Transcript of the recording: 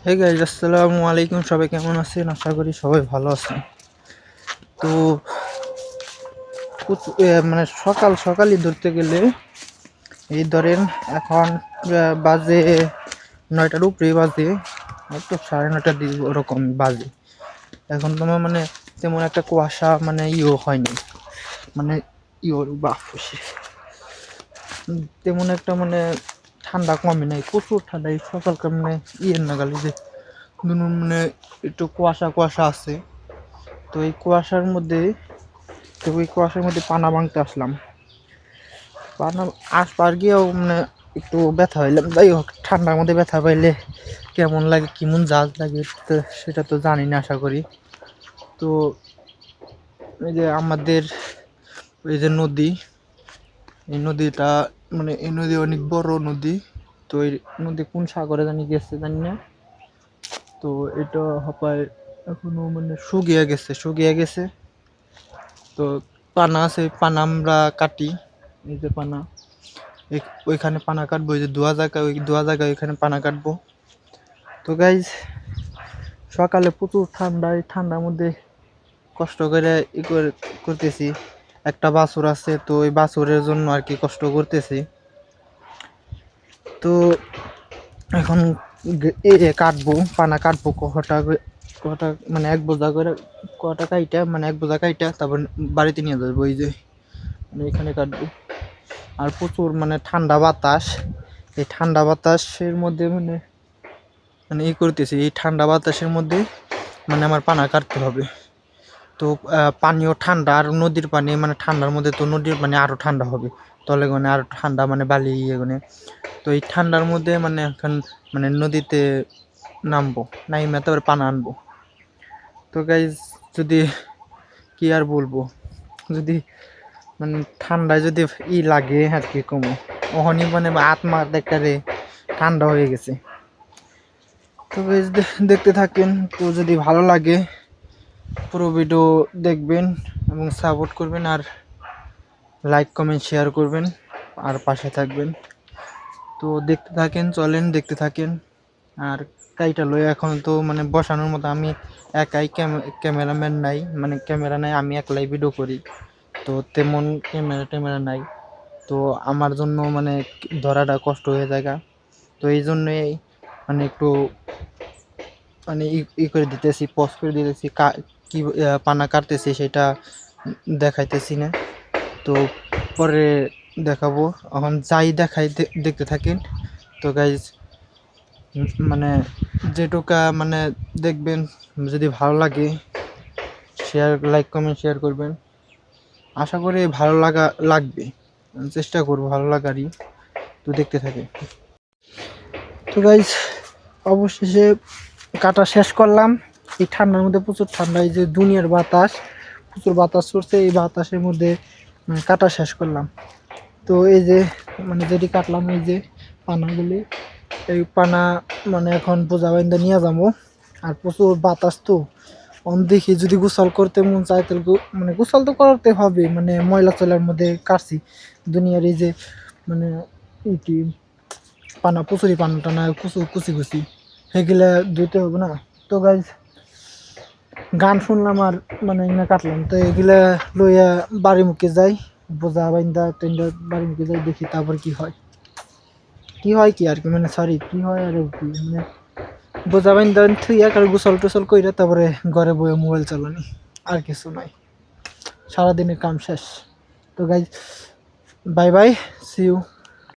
Hey guys, আসসালামু আলাইকুম। সবাই কেমন আছেন? আশা করি সবাই ভালো আছেন। তো মানে সকাল সকালই ধরতে গেলে এই ধরেন এখন বাজে 9টার উপরেই বাজে, তো 9:30 দিকে ওরকম বাজে। এখন তোমার মানে তেমন একটা কুয়াশা মানে হয়নি, মানে তেমন একটা মানে ঠান্ডা কমে নাই, প্রচুর ঠান্ডা। এই সকালকার মানে নাগালি যে মানে একটু কুয়াশা কুয়াশা আছে। তো এই কুয়াশার মধ্যে পানা ভাঙতে আসলাম। পানা আসবার গিয়েও মানে একটু ব্যথা হইলাম। যাই হোক, ঠান্ডার মধ্যে ব্যথা পাইলে কেমন লাগে, কেমন জাজ লাগে তো সেটা তো জানি না আশা করি। তো এই যে আমাদের এই যে নদী, এই নদীটা মানে এই নদী অনেক বড় নদী। তো এই নদী কোন সাগরে জানি গেছে জানি না। তো এটা হপায় এখনো মানে শুকিয়ে গেছে। তো পানা আছে, পানা আমরা কাটি। এই যে পানা, ওইখানে পানা কাটবো। ওই যে দোয়া জায়গায় ওইখানে পানা কাটবো। তো গাইজ, সকালে প্রচুর ঠান্ডা, এই ঠান্ডার মধ্যে কষ্ট করে করতেছি। একটা বাছুর আছে, তো ওই বাছুরের জন্য আর কি কষ্ট করতেছি। তো এখন কাটবো, পানা কাটবো কটা মানে এক বোঝা করে, এক বোঝা কাইটা তারপর বাড়িতে নিয়ে যাবো। ওই যে মানে এখানে কাটবো। আর প্রচুর মানে ঠান্ডা বাতাস, এই ঠান্ডা বাতাসের মধ্যে মানে মানে করতেছি। এই ঠান্ডা বাতাসের মধ্যে মানে আমার পানা কাটতে হবে। তো পানিও ঠান্ডা, আর নদীর পানি মানে ঠান্ডার মধ্যে, তো নদীর পানি আরও ঠান্ডা হবে, তলে গনে আরও ঠান্ডা মানে বালি গনে। তো এই ঠান্ডার মধ্যে মানে এখন মানে নদীতে নামবো, নাইমা তারপরে পানা আনবো। তো গাইজ, যদি কি আর বলবো, যদি মানে ঠান্ডায় যদি লাগে আর কি কমো, ওখানে মানে আত্মা দেখতে ঠান্ডা হয়ে গেছে। তো গাইজ, দেখতে থাকেন। তো যদি ভালো লাগে পুরো ভিডিও দেখবেন এবং সাপোর্ট করবেন, আর লাইক কমেন্ট শেয়ার করবেন, আর পাশে থাকবেন। তো দেখতে থাকেন, চলেন দেখতে থাকেন। আর কাইটা লই এখন তো মানে বসানোর মতো আমি একাই, ক্যামেরাম্যান নাই, মানে ক্যামেরা নাই, আমি একলাই ভিডিও করি। তো তেমন ক্যামেরা নাই, তো আমার জন্য মানে ধরাটা কষ্ট হয়ে যায়। তো এই জন্যই মানে একটু মানে করে দিতেছি, পজ করে দিতেছি, কি পানা কাটতেছি সেটা দেখাইতেছি না। তো পরে দেখাবো, এখন যাই দেখাই দেখতে থাকেন। তো গাইজ, মানে যেটুকা মানে দেখবেন, যদি ভালো লাগে লাইক কমেন্ট শেয়ার করবেন। আশা করি ভালো লাগবে, চেষ্টা করবো ভালো লাগারই। তো দেখতে থাকে। তো গাইজ, অবশেষে কাটা শেষ করলাম। এই ঠান্ডার মধ্যে প্রচুর ঠান্ডা, এই যে দুনিয়ার বাতাস, প্রচুর বাতাস করছে, এই বাতাসের মধ্যে কাটা শেষ করলাম। তো এই যে মানে যেটি কাটলাম, এই যে পানাগুলি, এই পানা মানে এখন বোঝা বাইন্দা নিয়ে যাবো। আর প্রচুর বাতাস, তো দেখি যদি গোসল করতে মন চায় তাহলে মানে গোসল তো করতে হবে, মানে ময়লা চলার মধ্যে কাটছি দুনিয়ার এই যে মানে ইটি পানা, প্রচুরই পানা টানা কুচি সেগুলা ধুতে হবে না। তো গাইজ, গান শুনলাম আর মানে এগুলো কাটলাম। তো এগুলা লইয়া বাড়ি মুখে যাই, বোঝা বাইন্দা টেন্ডার বাড়ি মুখে যাই, দেখি তারপর কি হয় কি আর কি, মানে সরি কি হয় আর কি, মানে বোঝা বাইন্দা থুইয়া আর গোসল টোসল কইরা তারপরে ঘরে বয়ে মোবাইল চালানি, আর কিছু নাই। সারাদিনের কাম শেষ। তো guys, bye bye, see you.